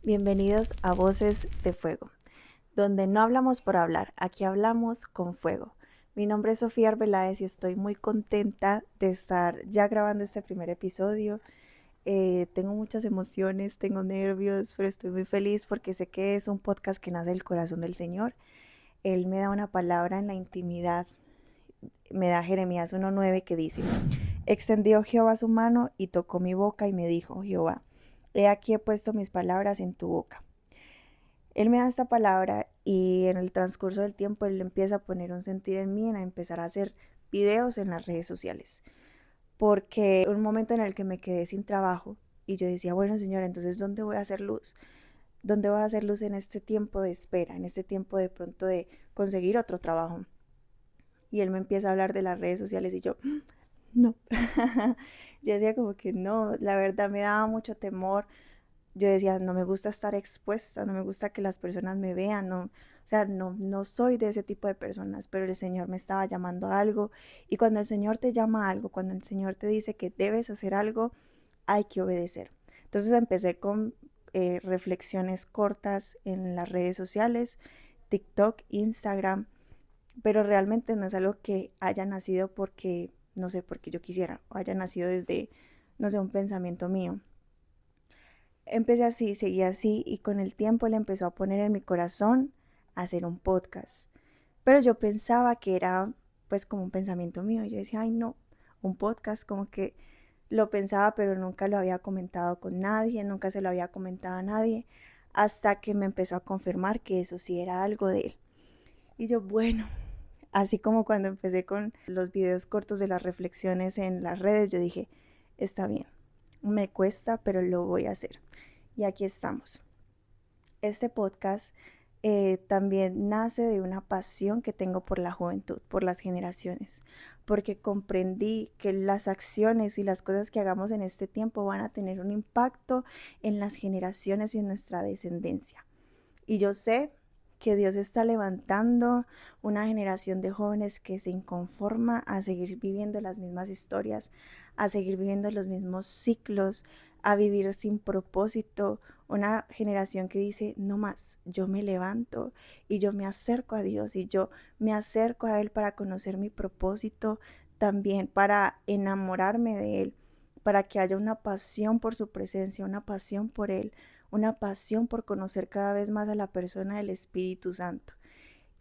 Bienvenidos a Voces de Fuego, donde no hablamos por hablar, aquí hablamos con fuego. Mi nombre es Sofía Arbeláez y estoy muy contenta de estar ya grabando este primer episodio. Tengo muchas emociones, tengo nervios, pero estoy muy feliz porque sé que es un podcast que nace del corazón del Señor. Él me da una palabra en la intimidad, me da Jeremías 1:9 que dice: extendió Jehová su mano y tocó mi boca y me dijo Jehová: he aquí he puesto mis palabras en tu boca. Él me da esta palabra y en el transcurso del tiempo él empieza a poner un sentir en mí, en a empezar a hacer videos en las redes sociales. Porque un momento en el que me quedé sin trabajo y yo decía, bueno, Señor, entonces ¿dónde voy a hacer luz? ¿Dónde voy a hacer luz en este tiempo de espera, en este tiempo de pronto de conseguir otro trabajo? Y él me empieza a hablar de las redes sociales y yo, no. Yo decía como que no, la verdad me daba mucho temor. Yo decía, no me gusta estar expuesta, no me gusta que las personas me vean, no, o sea, no soy de ese tipo de personas, pero el Señor me estaba llamando a algo y cuando el Señor te llama a algo, cuando el Señor te dice que debes hacer algo, hay que obedecer. Entonces empecé con reflexiones cortas en las redes sociales, TikTok, Instagram, pero realmente no es algo que haya nacido porque, no sé, porque yo quisiera, o haya nacido desde, no sé, un pensamiento mío. Empecé así, seguí así y con el tiempo él empezó a poner en mi corazón hacer un podcast. Pero yo pensaba que era pues como un pensamiento mío. Yo decía, ay no, un podcast como que lo pensaba pero nunca lo había comentado con nadie, nunca se lo había comentado a nadie, hasta que me empezó a confirmar que eso sí era algo de él. Y yo, bueno, así como cuando empecé con los videos cortos de las reflexiones en las redes, yo dije, está bien, me cuesta, pero lo voy a hacer. Y aquí estamos. Este podcast también nace de una pasión que tengo por la juventud, por las generaciones, porque comprendí que las acciones y las cosas que hagamos en este tiempo van a tener un impacto en las generaciones y en nuestra descendencia. Y yo sé que Dios está levantando una generación de jóvenes que se inconforma a seguir viviendo las mismas historias, a seguir viviendo los mismos ciclos, a vivir sin propósito. Una generación que dice, no más, yo me levanto y yo me acerco a Dios y yo me acerco a Él para conocer mi propósito, también para enamorarme de Él, para que haya una pasión por su presencia, una pasión por Él, una pasión por conocer cada vez más a la persona del Espíritu Santo.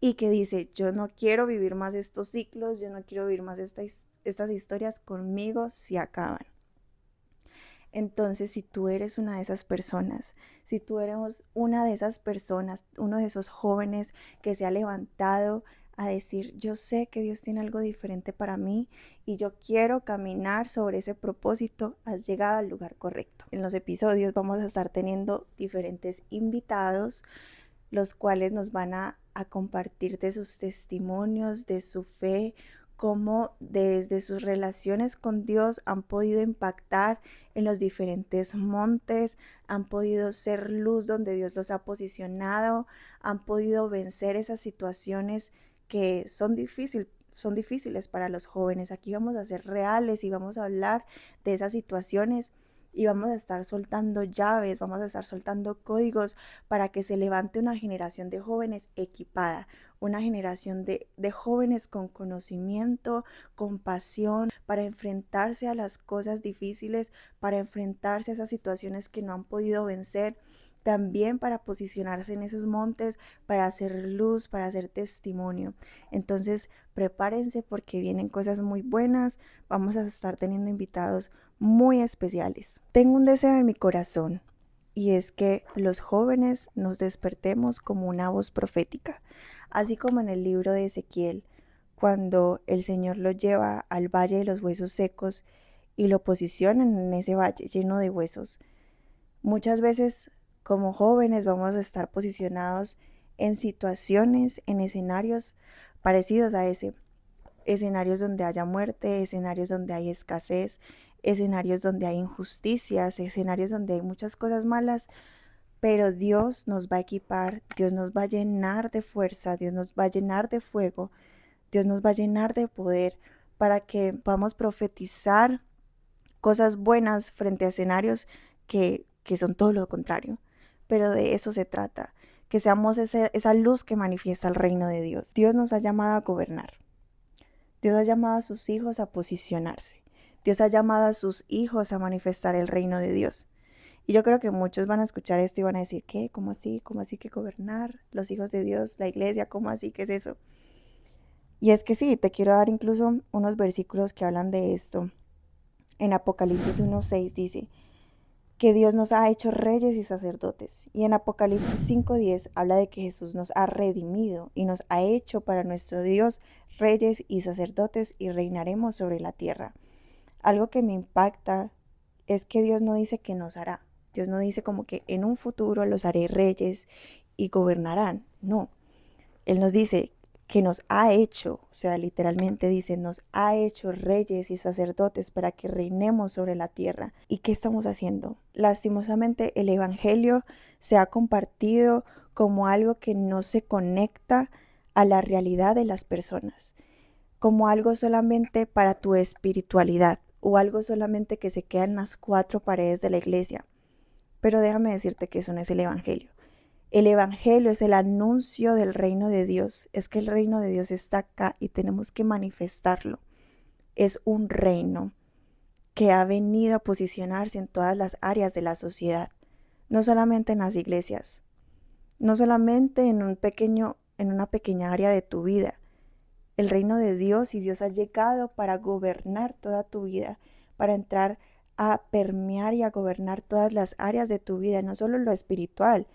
Y que dice, yo no quiero vivir más estos ciclos, yo no quiero vivir más estas historias, conmigo se acaban. Entonces, si tú eres una de esas personas, si tú eres una de esas personas, uno de esos jóvenes que se ha levantado a decir, yo sé que Dios tiene algo diferente para mí y yo quiero caminar sobre ese propósito, has llegado al lugar correcto. En los episodios vamos a estar teniendo diferentes invitados, los cuales nos van a compartir de sus testimonios, de su fe, cómo desde sus relaciones con Dios han podido impactar en los diferentes montes, han podido ser luz donde Dios los ha posicionado, han podido vencer esas situaciones que son difíciles para los jóvenes. Aquí vamos a ser reales y vamos a hablar de esas situaciones y vamos a estar soltando llaves, vamos a estar soltando códigos para que se levante una generación de jóvenes equipada, una generación de jóvenes con conocimiento, con pasión, para enfrentarse a las cosas difíciles, para enfrentarse a esas situaciones que no han podido vencer, también para posicionarse en esos montes, para hacer luz, para hacer testimonio. Entonces, prepárense porque vienen cosas muy buenas, vamos a estar teniendo invitados muy especiales. Tengo un deseo en mi corazón y es que los jóvenes nos despertemos como una voz profética, así como en el libro de Ezequiel, cuando el Señor lo lleva al valle de los huesos secos y lo posiciona en ese valle lleno de huesos. Muchas veces como jóvenes vamos a estar posicionados en situaciones, en escenarios parecidos a ese, escenarios donde haya muerte, escenarios donde hay escasez, escenarios donde hay injusticias, escenarios donde hay muchas cosas malas, pero Dios nos va a equipar, Dios nos va a llenar de fuerza, Dios nos va a llenar de fuego, Dios nos va a llenar de poder para que podamos profetizar cosas buenas frente a escenarios que son todo lo contrario. pero de eso se trata, que seamos esa luz que manifiesta el reino de Dios. Dios nos ha llamado a gobernar. Dios ha llamado a sus hijos a posicionarse. Dios ha llamado a sus hijos a manifestar el reino de Dios. Y yo creo que muchos van a escuchar esto y van a decir, ¿qué? ¿Cómo así? ¿Cómo así que gobernar? Los hijos de Dios, la iglesia, ¿cómo así? ¿Qué es eso? Y es que sí, te quiero dar incluso unos versículos que hablan de esto. En Apocalipsis 1:6 dice que Dios nos ha hecho reyes y sacerdotes. Y en Apocalipsis 5:10 habla de que Jesús nos ha redimido y nos ha hecho para nuestro Dios reyes y sacerdotes y reinaremos sobre la tierra. Algo que me impacta es que Dios no dice que nos hará. Dios no dice como que en un futuro los haré reyes y gobernarán. No, Él nos dice que nos ha hecho, o sea, literalmente dice, nos ha hecho reyes y sacerdotes para que reinemos sobre la tierra. ¿Y qué estamos haciendo? Lastimosamente el evangelio se ha compartido como algo que no se conecta a la realidad de las personas, como algo solamente para tu espiritualidad o algo solamente que se queda en las cuatro paredes de la iglesia. Pero déjame decirte que eso no es el evangelio. El evangelio es el anuncio del reino de Dios. Es que el reino de Dios está acá y tenemos que manifestarlo. Es un reino que ha venido a posicionarse en todas las áreas de la sociedad, no solamente en las iglesias, no solamente en una pequeña área de tu vida. El reino de Dios y Dios ha llegado para gobernar toda tu vida, para entrar a permear y a gobernar todas las áreas de tu vida, no solo lo espiritual,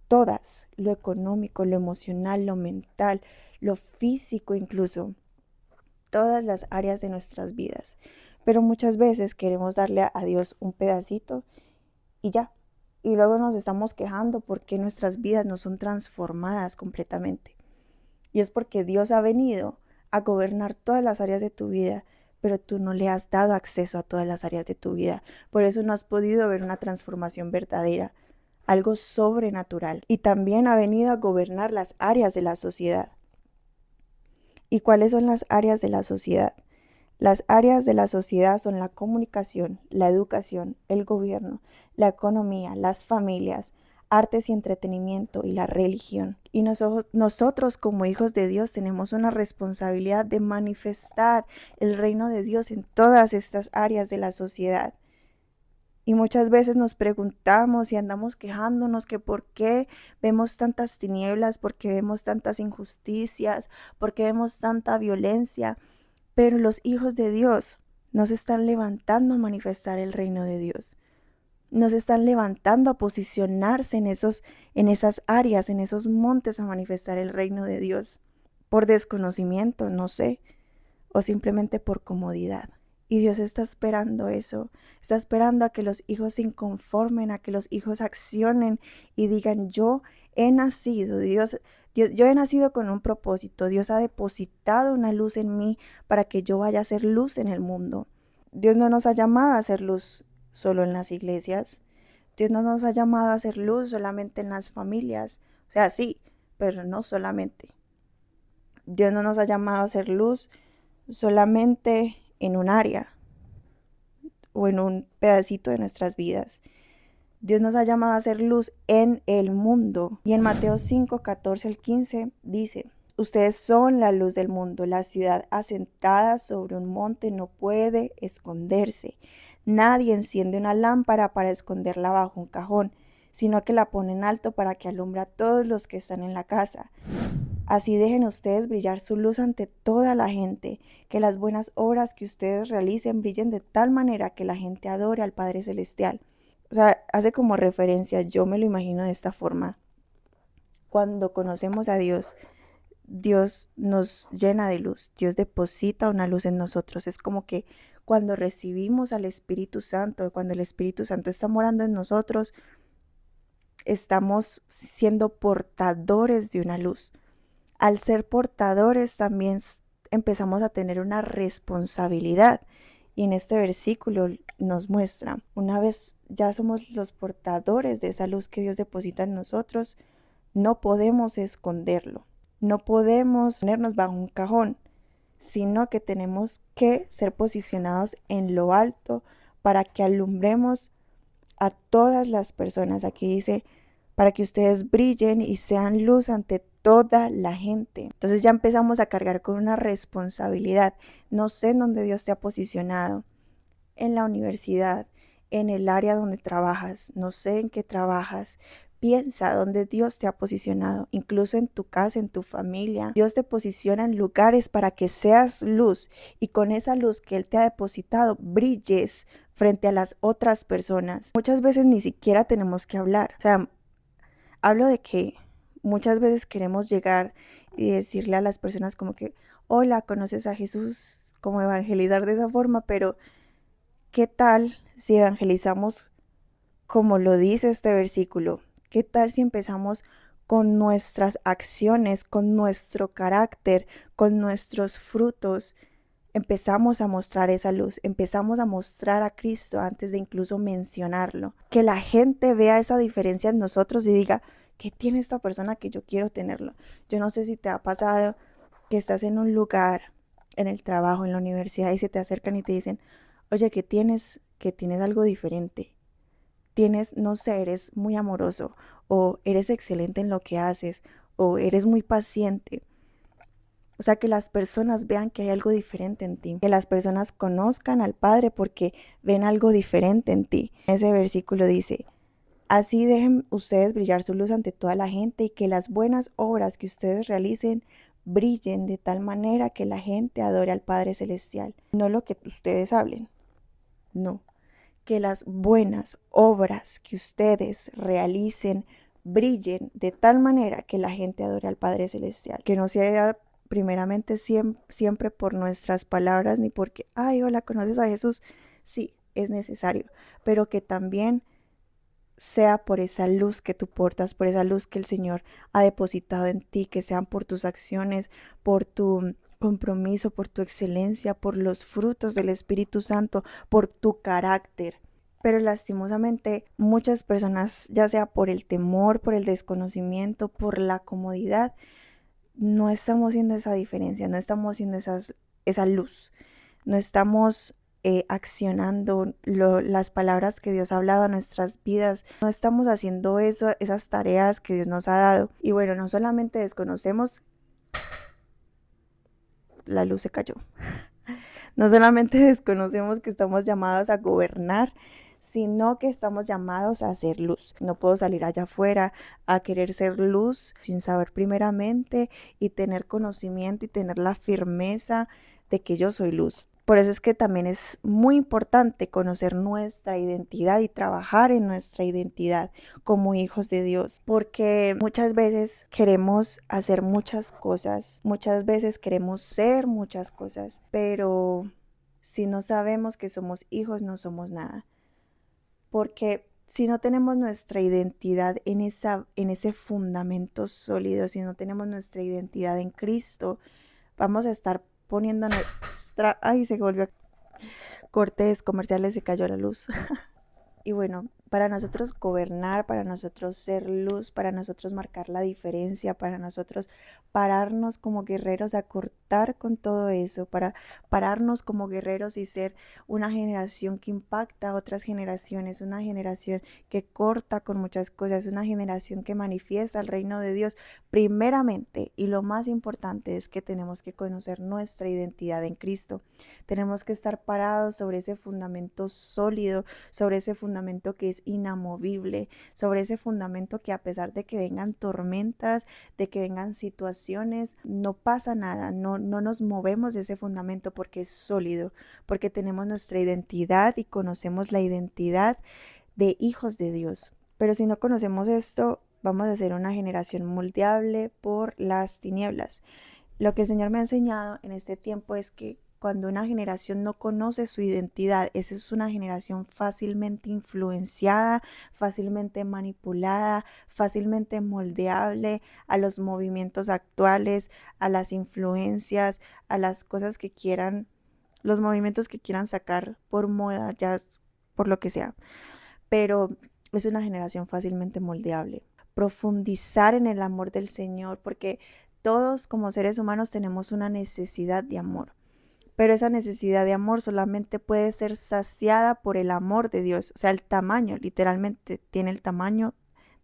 todas, lo económico, lo emocional, lo mental, lo físico incluso, todas las áreas de nuestras vidas. Pero muchas veces queremos darle a Dios un pedacito y ya. Y luego nos estamos quejando porque nuestras vidas no son transformadas completamente. Y es porque Dios ha venido a gobernar todas las áreas de tu vida, pero tú no le has dado acceso a todas las áreas de tu vida. Por eso no has podido ver una transformación verdadera, algo sobrenatural. Y también ha venido a gobernar las áreas de la sociedad. ¿Y cuáles son las áreas de la sociedad? Las áreas de la sociedad son la comunicación, la educación, el gobierno, la economía, las familias, artes y entretenimiento y la religión. Y nosotros como hijos de Dios tenemos una responsabilidad de manifestar el reino de Dios en todas estas áreas de la sociedad. Y muchas veces nos preguntamos y andamos quejándonos que por qué vemos tantas tinieblas, por qué vemos tantas injusticias, por qué vemos tanta violencia. Pero los hijos de Dios nos están levantando a manifestar el reino de Dios. Nos están levantando a posicionarse en esas áreas, en esos montes a manifestar el reino de Dios. Por desconocimiento, no sé, o simplemente por comodidad. Y Dios está esperando eso, está esperando a que los hijos se inconformen, a que los hijos accionen y digan, yo he nacido, yo he nacido con un propósito, Dios ha depositado una luz en mí para que yo vaya a ser luz en el mundo. Dios no nos ha llamado a hacer luz solo en las iglesias, Dios no nos ha llamado a hacer luz solamente en las familias, o sea, sí, pero no solamente. Dios no nos ha llamado a hacer luz solamente en un área o en un pedacito de nuestras vidas. Dios nos ha llamado a hacer luz en el mundo. Y en Mateo 5, 14 al 15 dice, ustedes son la luz del mundo. La ciudad asentada sobre un monte no puede esconderse. Nadie enciende una lámpara para esconderla bajo un cajón, sino que la pone en alto para que alumbre a todos los que están en la casa. Así dejen ustedes brillar su luz ante toda la gente, que las buenas obras que ustedes realicen brillen de tal manera que la gente adore al Padre Celestial. O sea, hace como referencia, yo me lo imagino de esta forma. Cuando conocemos a Dios, Dios nos llena de luz, Dios deposita una luz en nosotros. Es como que cuando recibimos al Espíritu Santo, cuando el Espíritu Santo está morando en nosotros, estamos siendo portadores de una luz. Al ser portadores también empezamos a tener una responsabilidad. Y en este versículo nos muestra, una vez ya somos los portadores de esa luz que Dios deposita en nosotros, no podemos esconderlo, no podemos ponernos bajo un cajón, sino que tenemos que ser posicionados en lo alto para que alumbremos a todas las personas. Aquí dice, para que ustedes brillen y sean luz ante toda la gente. Entonces ya empezamos a cargar con una responsabilidad. No sé en dónde Dios te ha posicionado, en la universidad, en el área donde trabajas, no sé en qué trabajas. Piensa dónde Dios te ha posicionado, incluso en tu casa, en tu familia. Dios te posiciona en lugares para que seas luz y con esa luz que Él te ha depositado brilles frente a las otras personas. Muchas veces ni siquiera tenemos que hablar. O sea, hablo de que muchas veces queremos llegar y decirle a las personas como que, hola, ¿conoces a Jesús? Como evangelizar de esa forma, pero ¿qué tal si evangelizamos como lo dice este versículo? ¿Qué tal si empezamos con nuestras acciones, con nuestro carácter, con nuestros frutos? Empezamos a mostrar esa luz, empezamos a mostrar a Cristo antes de incluso mencionarlo. Que la gente vea esa diferencia en nosotros y diga, ¿qué tiene esta persona que yo quiero tenerlo? Yo no sé si te ha pasado que estás en un lugar, en el trabajo, en la universidad, y se te acercan y te dicen, oye, ¿qué tienes? Que tienes algo diferente. Tienes, no sé, eres muy amoroso, o eres excelente en lo que haces, o eres muy paciente. O sea, que las personas vean que hay algo diferente en ti, que las personas conozcan al Padre porque ven algo diferente en ti. Ese versículo dice, así dejen ustedes brillar su luz ante toda la gente y que las buenas obras que ustedes realicen brillen de tal manera que la gente adore al Padre Celestial. No lo que ustedes hablen, no. Que las buenas obras que ustedes realicen brillen de tal manera que la gente adore al Padre Celestial. Que no sea primeramente siempre por nuestras palabras ni porque, ay, hola, ¿conoces a Jesús? Sí, es necesario, pero que también sea por esa luz que tú portas, por esa luz que el Señor ha depositado en ti, que sean por tus acciones, por tu compromiso, por tu excelencia, por los frutos del Espíritu Santo, por tu carácter. Pero lastimosamente muchas personas, ya sea por el temor, por el desconocimiento, por la comodidad, no estamos haciendo esa diferencia, no estamos haciendo esa luz, no estamos accionando las palabras que Dios ha hablado a nuestras vidas, no estamos haciendo eso, esas tareas que Dios nos ha dado. Y bueno, no solamente desconocemos, la luz se cayó. No solamente desconocemos que estamos llamados a gobernar, sino que estamos llamados a hacer luz. No puedo salir allá afuera a querer ser luz sin saber primeramente y tener conocimiento y tener la firmeza de que yo soy luz. Por eso es que también es muy importante conocer nuestra identidad y trabajar en nuestra identidad como hijos de Dios, porque muchas veces queremos hacer muchas cosas, muchas veces queremos ser muchas cosas, pero si no sabemos que somos hijos, no somos nada. Porque si no tenemos nuestra identidad en ese fundamento sólido, si no tenemos nuestra identidad en Cristo, vamos a estar poniendo nuestra... Ay, se volvió cortes comerciales, se cayó la luz. Y bueno, para nosotros gobernar, para nosotros ser luz, para nosotros marcar la diferencia, para nosotros pararnos como guerreros a cortar con todo eso, para pararnos como guerreros y ser una generación que impacta a otras generaciones, una generación que corta con muchas cosas, una generación que manifiesta el reino de Dios. Primeramente, y lo más importante es que tenemos que conocer nuestra identidad en Cristo. Tenemos que estar parados sobre ese fundamento sólido, sobre ese fundamento que es inamovible, sobre ese fundamento que a pesar de que vengan tormentas, de que vengan situaciones, no pasa nada, no nos movemos de ese fundamento porque es sólido, porque tenemos nuestra identidad y conocemos la identidad de hijos de Dios. Pero si no conocemos esto, vamos a ser una generación moldeable por las tinieblas. Lo que el Señor me ha enseñado en este tiempo es que cuando una generación no conoce su identidad, esa es una generación fácilmente influenciada, fácilmente manipulada, fácilmente moldeable a los movimientos actuales, a las influencias, a las cosas que quieran, los movimientos que quieran sacar por moda, ya por lo que sea. Pero es una generación fácilmente moldeable. Profundizar en el amor del Señor, porque todos como seres humanos tenemos una necesidad de amor, pero esa necesidad de amor solamente puede ser saciada por el amor de Dios, o sea, el tamaño, literalmente tiene el tamaño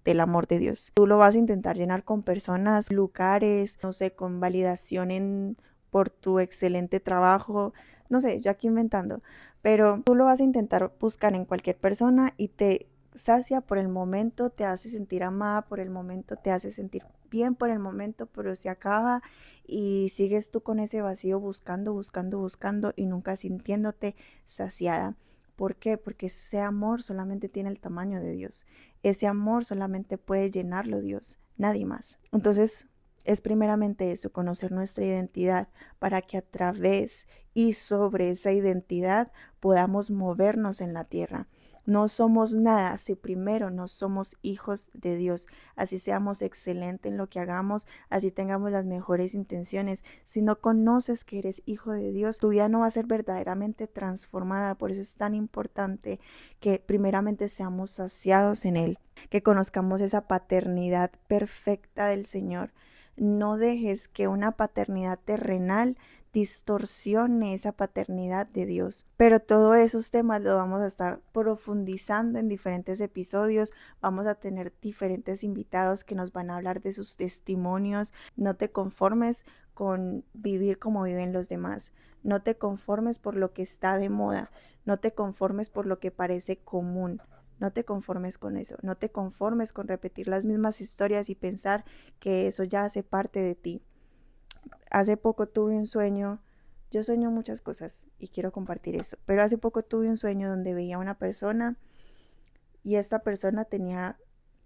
del amor de Dios. Tú lo vas a intentar llenar con personas, lugares, no sé, con validación por tu excelente trabajo, no sé, yo aquí inventando, pero tú lo vas a intentar buscar en cualquier persona y te sacia por el momento, te hace sentir amada por el momento, te hace sentir bien por el momento, pero se acaba y sigues tú con ese vacío buscando, buscando, buscando y nunca sintiéndote saciada. ¿Por qué? Porque ese amor solamente tiene el tamaño de Dios. Ese amor solamente puede llenarlo Dios, nadie más. Entonces, es primeramente eso, conocer nuestra identidad para que a través y sobre esa identidad podamos movernos en la tierra. No somos nada si primero no somos hijos de Dios. Así seamos excelentes en lo que hagamos, así tengamos las mejores intenciones. Si no conoces que eres hijo de Dios, tu vida no va a ser verdaderamente transformada. Por eso es tan importante que primeramente seamos saciados en Él, que conozcamos esa paternidad perfecta del Señor. No dejes que una paternidad terrenal distorsione esa paternidad de Dios. Pero todos esos temas los vamos a estar profundizando en diferentes episodios. Vamos a tener diferentes invitados que nos van a hablar de sus testimonios. No te conformes con vivir como viven los demás. No te conformes por lo que está de moda. No te conformes por lo que parece común. No te conformes con eso. No te conformes con repetir las mismas historias y pensar que eso ya hace parte de ti. Hace poco tuve un sueño, yo sueño muchas cosas y quiero compartir eso, pero hace poco tuve un sueño donde veía a una persona y esta persona tenía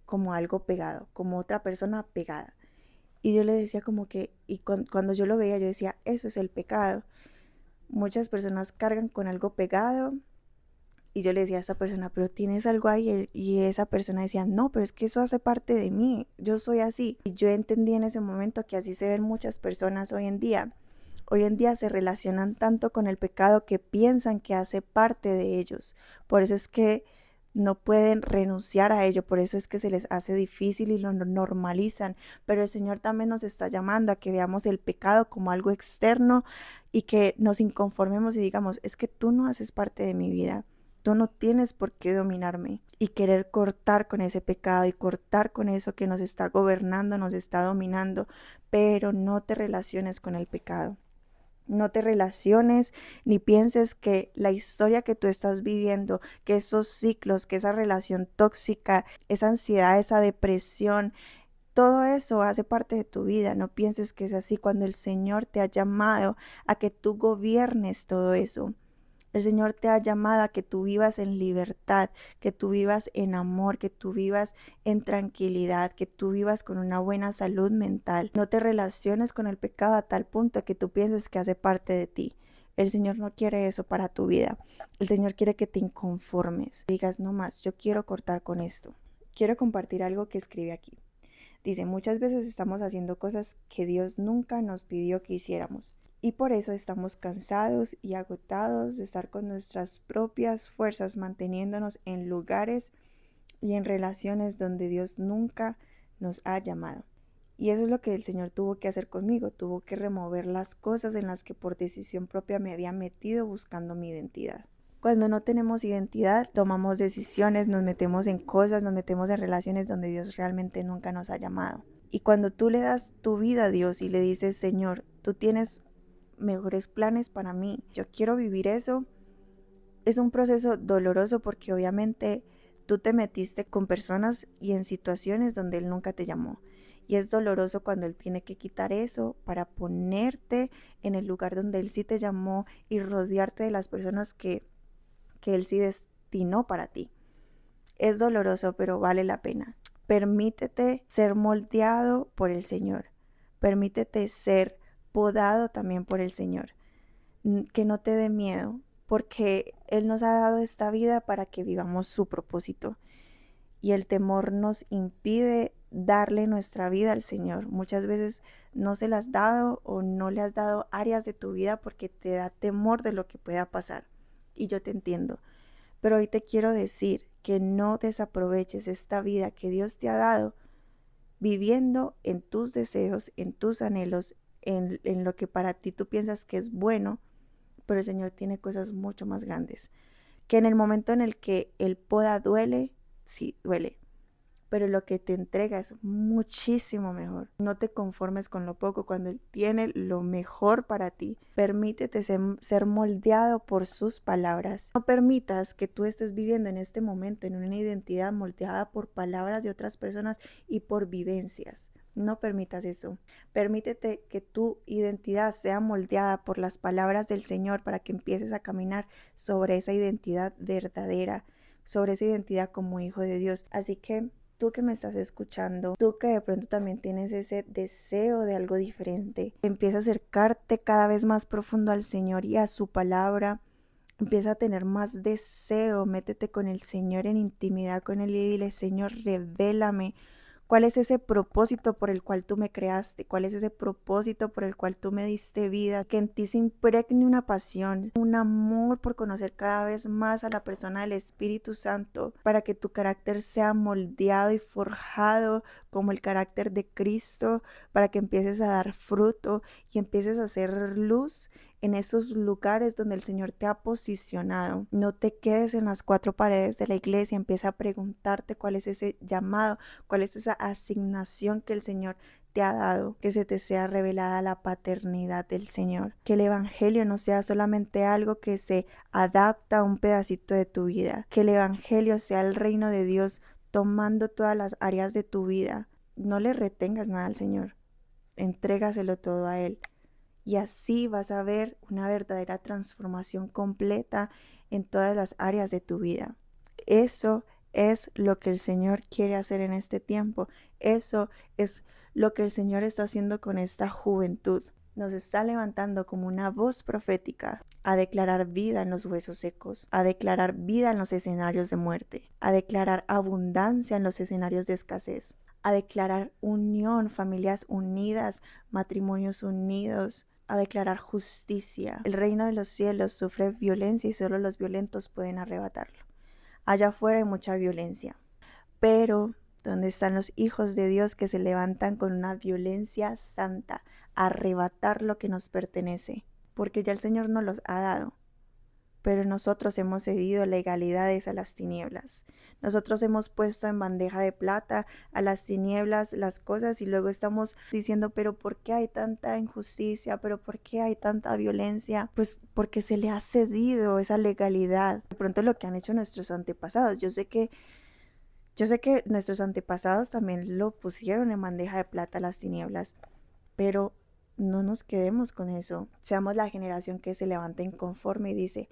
como algo pegado, como otra persona pegada. Y yo le decía como que, cuando yo lo veía, yo decía, eso es el pecado. Muchas personas cargan con algo pegado y yo le decía a esa persona, pero tienes algo ahí, y esa persona decía, no, pero es que eso hace parte de mí, yo soy así. Y yo entendí en ese momento que así se ven muchas personas hoy en día. Hoy en día se relacionan tanto con el pecado que piensan que hace parte de ellos. Por eso es que no pueden renunciar a ello, por eso es que se les hace difícil y lo normalizan. Pero el Señor también nos está llamando a que veamos el pecado como algo externo y que nos inconformemos y digamos, es que tú no haces parte de mi vida. Tú no tienes por qué dominarme y querer cortar con ese pecado y cortar con eso que nos está gobernando, nos está dominando, pero no te relaciones con el pecado. No te relaciones ni pienses que la historia que tú estás viviendo, que esos ciclos, que esa relación tóxica, esa ansiedad, esa depresión, todo eso hace parte de tu vida. No pienses que es así cuando el Señor te ha llamado a que tú gobiernes todo eso. El Señor te ha llamado a que tú vivas en libertad, que tú vivas en amor, que tú vivas en tranquilidad, que tú vivas con una buena salud mental. No te relaciones con el pecado a tal punto que tú pienses que hace parte de ti. El Señor no quiere eso para tu vida. El Señor quiere que te inconformes. Digas, no más, yo quiero cortar con esto. Quiero compartir algo que escribe aquí. Dice, muchas veces estamos haciendo cosas que Dios nunca nos pidió que hiciéramos. Y por eso estamos cansados y agotados de estar con nuestras propias fuerzas manteniéndonos en lugares y en relaciones donde Dios nunca nos ha llamado. Y eso es lo que el Señor tuvo que hacer conmigo. Tuvo que remover las cosas en las que por decisión propia me había metido buscando mi identidad. Cuando no tenemos identidad, tomamos decisiones, nos metemos en cosas, nos metemos en relaciones donde Dios realmente nunca nos ha llamado. Y cuando tú le das tu vida a Dios y le dices, Señor, tú tienes mejores planes para mí, yo quiero vivir eso, es un proceso doloroso porque obviamente tú te metiste con personas y en situaciones donde Él nunca te llamó. Y es doloroso cuando Él tiene que quitar eso para ponerte en el lugar donde Él sí te llamó y rodearte de las personas que Él sí destinó para ti. Es doloroso, pero vale la pena. Permítete ser moldeado por el Señor. Permítete ser podado también por el Señor. Que no te dé miedo, porque Él nos ha dado esta vida para que vivamos su propósito. Y el temor nos impide darle nuestra vida al Señor. Muchas veces no se las has dado o no le has dado áreas de tu vida porque te da temor de lo que pueda pasar. Y yo te entiendo. Pero hoy te quiero decir que no desaproveches esta vida que Dios te ha dado viviendo en tus deseos, en tus anhelos, en lo que para ti tú piensas que es bueno, pero el Señor tiene cosas mucho más grandes. Que en el momento en el que el poda duele, sí, duele, pero lo que te entrega es muchísimo mejor. No te conformes con lo poco cuando Él tiene lo mejor para ti. Permítete ser moldeado por sus palabras. No permitas que tú estés viviendo en este momento en una identidad moldeada por palabras de otras personas y por vivencias. No permitas eso. Permítete que tu identidad sea moldeada por las palabras del Señor para que empieces a caminar sobre esa identidad verdadera, sobre esa identidad como hijo de Dios. Así que tú que me estás escuchando, tú que de pronto también tienes ese deseo de algo diferente, empieza a acercarte cada vez más profundo al Señor y a su palabra. Empieza a tener más deseo, métete con el Señor en intimidad con Él y dile: Señor, revélame cuál es ese propósito por el cual tú me creaste, cuál es ese propósito por el cual tú me diste vida, que en ti se impregne una pasión, un amor por conocer cada vez más a la persona del Espíritu Santo, para que tu carácter sea moldeado y forjado como el carácter de Cristo, para que empieces a dar fruto y empieces a hacer luz en esos lugares donde el Señor te ha posicionado. No te quedes en las cuatro paredes de la iglesia, empieza a preguntarte cuál es ese llamado, cuál es esa asignación que el Señor te ha dado, que se te sea revelada la paternidad del Señor, que el Evangelio no sea solamente algo que se adapta a un pedacito de tu vida, que el Evangelio sea el reino de Dios tomando todas las áreas de tu vida. No le retengas nada al Señor, entrégaselo todo a Él. Y así vas a ver una verdadera transformación completa en todas las áreas de tu vida. Eso es lo que el Señor quiere hacer en este tiempo. Eso es lo que el Señor está haciendo con esta juventud. Nos está levantando como una voz profética a declarar vida en los huesos secos, a declarar vida en los escenarios de muerte, a declarar abundancia en los escenarios de escasez, a declarar unión, familias unidas, matrimonios unidos, a declarar justicia. El reino de los cielos sufre violencia y solo los violentos pueden arrebatarlo. Allá afuera hay mucha violencia, pero ¿dónde están los hijos de Dios que se levantan con una violencia santa a arrebatar lo que nos pertenece? Porque ya el Señor nos los ha dado, pero nosotros hemos cedido legalidades a las tinieblas. Nosotros hemos puesto en bandeja de plata a las tinieblas las cosas y luego estamos diciendo: pero ¿por qué hay tanta injusticia? ¿Pero por qué hay tanta violencia? Pues porque se le ha cedido esa legalidad. De pronto lo que han hecho nuestros antepasados. Yo sé que nuestros antepasados también lo pusieron en bandeja de plata a las tinieblas, pero no nos quedemos con eso. Seamos la generación que se levanta inconforme y dice: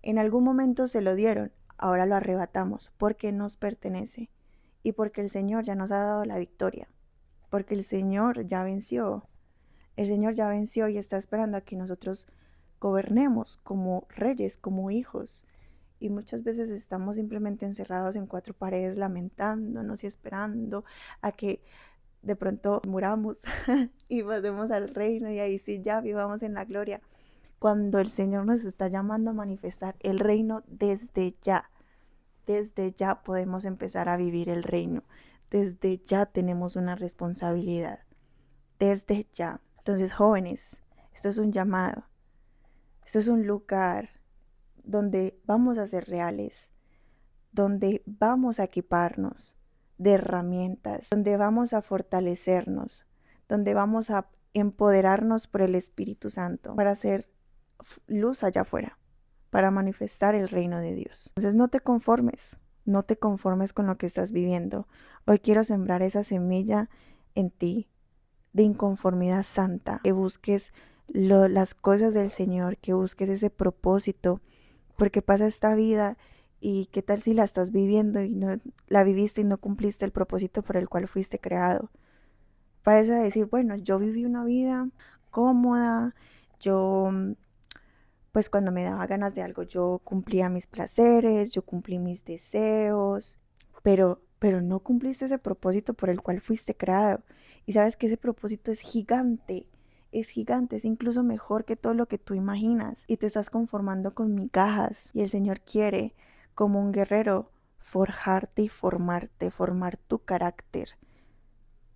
en algún momento se lo dieron, ahora lo arrebatamos porque nos pertenece y porque el Señor ya nos ha dado la victoria, porque el Señor ya venció. El Señor ya venció y está esperando a que nosotros gobernemos como reyes, como hijos. Y muchas veces estamos simplemente encerrados en cuatro paredes lamentándonos y esperando a que de pronto muramos y pasemos al reino y ahí sí ya vivamos en la gloria, cuando el Señor nos está llamando a manifestar el reino desde ya. Desde ya podemos empezar a vivir el reino. Desde ya tenemos una responsabilidad. Desde ya. Entonces, jóvenes, esto es un llamado. Esto es un lugar donde vamos a ser reales, donde vamos a equiparnos de herramientas, donde vamos a fortalecernos, donde vamos a empoderarnos por el Espíritu Santo para hacer luz allá afuera, para manifestar el reino de Dios. Entonces no te conformes con lo que estás viviendo. Hoy quiero sembrar esa semilla en ti de inconformidad santa, que busques las cosas del Señor, que busques ese propósito, porque pasa esta vida y qué tal si la estás viviendo y no la viviste y no cumpliste el propósito por el cual fuiste creado. Vas a decir: bueno, yo viví una vida cómoda, yo pues cuando me daba ganas de algo yo cumplía mis placeres, yo cumplí mis deseos, pero no cumpliste ese propósito por el cual fuiste creado. Y sabes que ese propósito es gigante, es incluso mejor que todo lo que tú imaginas. Y te estás conformando con migajas. Y el Señor quiere, como un guerrero, forjarte y formarte, formar tu carácter.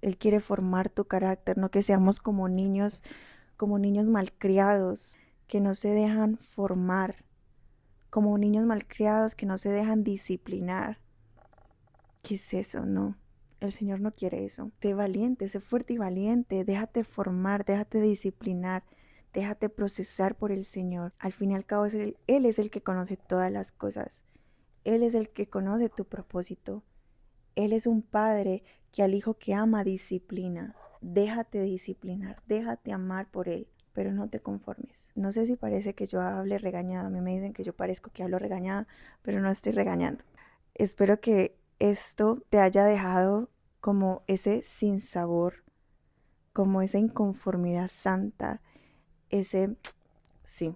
Él quiere formar tu carácter, no que seamos como niños malcriados, que no se dejan formar, como niños malcriados que no se dejan disciplinar. ¿Qué es eso? No, el Señor no quiere eso. Sé valiente, sé fuerte y valiente, déjate formar, déjate disciplinar, déjate procesar por el Señor. Al fin y al cabo, Él es el que conoce todas las cosas. Él es el que conoce tu propósito. Él es un padre que al hijo que ama disciplina. Déjate disciplinar, déjate amar por Él, pero no te conformes. No sé si parece que yo hable regañada. A mí me dicen que yo parezco que hablo regañada, pero no estoy regañando. Espero que esto te haya dejado como ese sinsabor, como esa inconformidad santa, ese, sí,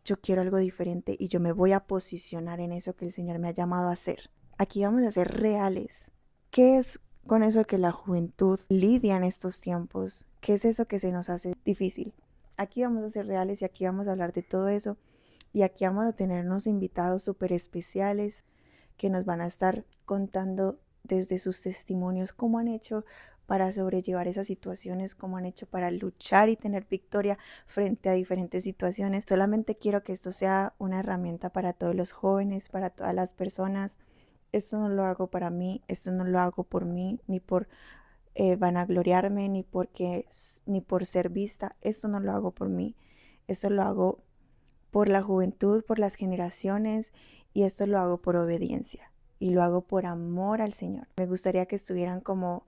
yo quiero algo diferente y yo me voy a posicionar en eso que el Señor me ha llamado a hacer. Aquí vamos a ser reales. ¿Qué es con eso que la juventud lidia en estos tiempos? ¿Qué es eso que se nos hace difícil? Aquí vamos a ser reales y aquí vamos a hablar de todo eso. Y aquí vamos a tener unos invitados súper especiales que nos van a estar contando desde sus testimonios cómo han hecho para sobrellevar esas situaciones, cómo han hecho para luchar y tener victoria frente a diferentes situaciones. Solamente quiero que esto sea una herramienta para todos los jóvenes, para todas las personas. Esto no lo hago para mí, esto no lo hago por mí, ni por vanagloriarme, ni por ser vista. Esto no lo hago por mí, esto lo hago por la juventud, por las generaciones, y esto lo hago por obediencia y lo hago por amor al Señor. Me gustaría que estuvieran como, o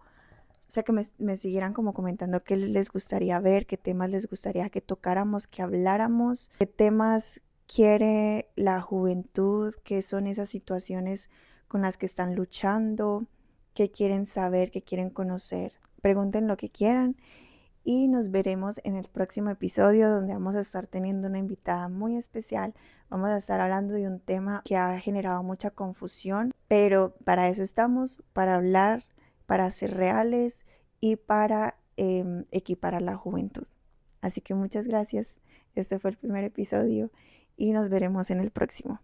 sea, que me siguieran como comentando qué les gustaría ver, qué temas les gustaría que tocáramos, que habláramos, qué temas quiere la juventud, qué son esas situaciones con las que están luchando, qué quieren saber, qué quieren conocer. Pregunten lo que quieran y nos veremos en el próximo episodio donde vamos a estar teniendo una invitada muy especial. Vamos a estar hablando de un tema que ha generado mucha confusión, pero para eso estamos, para hablar, para ser reales y para equipar a la juventud. Así que muchas gracias. Este fue el primer episodio y nos veremos en el próximo.